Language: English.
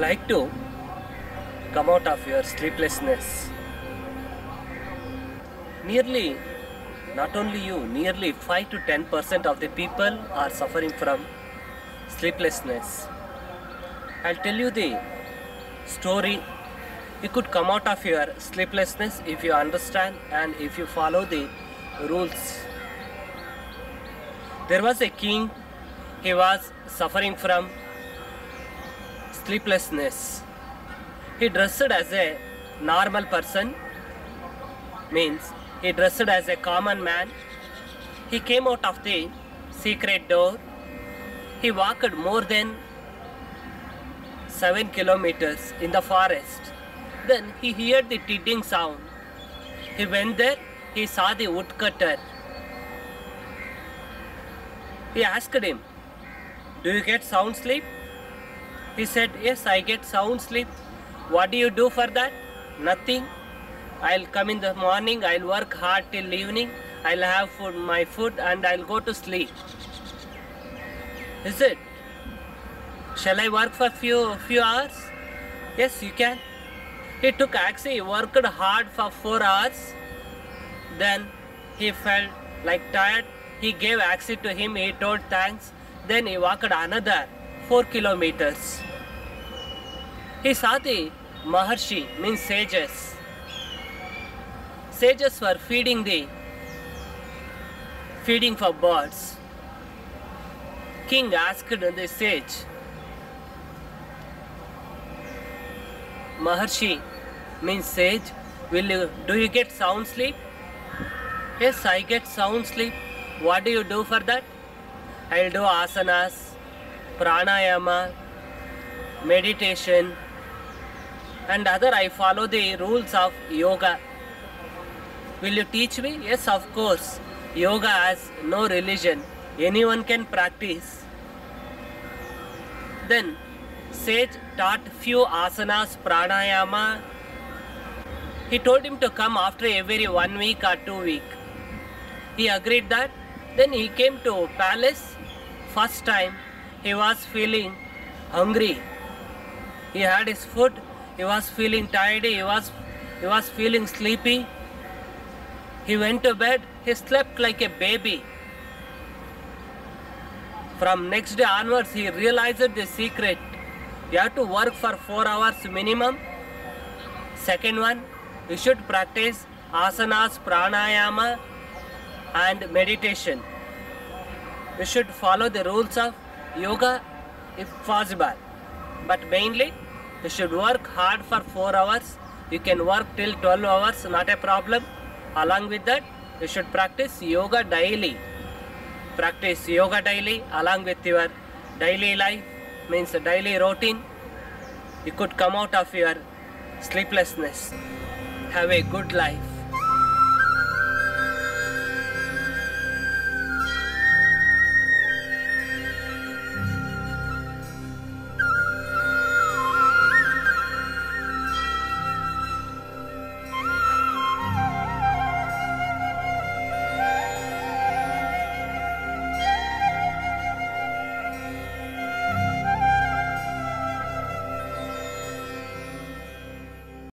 like to come out of your sleeplessness. Not only you, nearly 5 to 10% of the people are suffering from sleeplessness. I'll tell you the story. You could come out of your sleeplessness if you understand and if you follow the rules. There was a king. He was suffering from sleeplessness. He dressed as a normal person, means he dressed as a common man. He came out of the secret door. He walked more than 7 kilometers in the forest. Then he heard the titting sound. He went there. He saw the woodcutter. He asked him, "Do you get sound sleep?" He said, "Yes, I get sound sleep." "What do you do for that?" "Nothing. I'll come in the morning, I'll work hard till evening, I'll have my food and I'll go to sleep." "Is it? Shall I work for few hours?" "Yes, you can." He took axe, he worked hard for 4 hours. Then he felt like tired. He gave axe to him, he told thanks. Then he walked another 4 kilometers. He saw the Maharshi, means sages. Sages were feeding for birds. King asked the sage, "Maharshi, means sage, do you get sound sleep?" "Yes, I get sound sleep." "What do you do for that?" "I'll do asanas, pranayama, meditation and other. I follow the rules of yoga." "Will you teach me?" "Yes, of course. Yoga has no religion. Anyone can practice." Then sage taught few asanas, pranayama. He told him to come after every 1 week or 2 weeks. He agreed that. Then he came to palace. First time he was feeling hungry. He had his food. He was feeling tired. He was feeling sleepy. He went to bed. He slept like a baby. From next day onwards, he realized the secret. You have to work for 4 hours minimum. Second one, you should practice asanas, pranayama and meditation. You should follow the rules of yoga if possible. But mainly, you should work hard for 4 hours. You can work till 12 hours, not a problem. Along with that, you should practice yoga daily. Practice yoga daily along with your daily life, means daily routine. You could come out of your sleeplessness. Have a good life.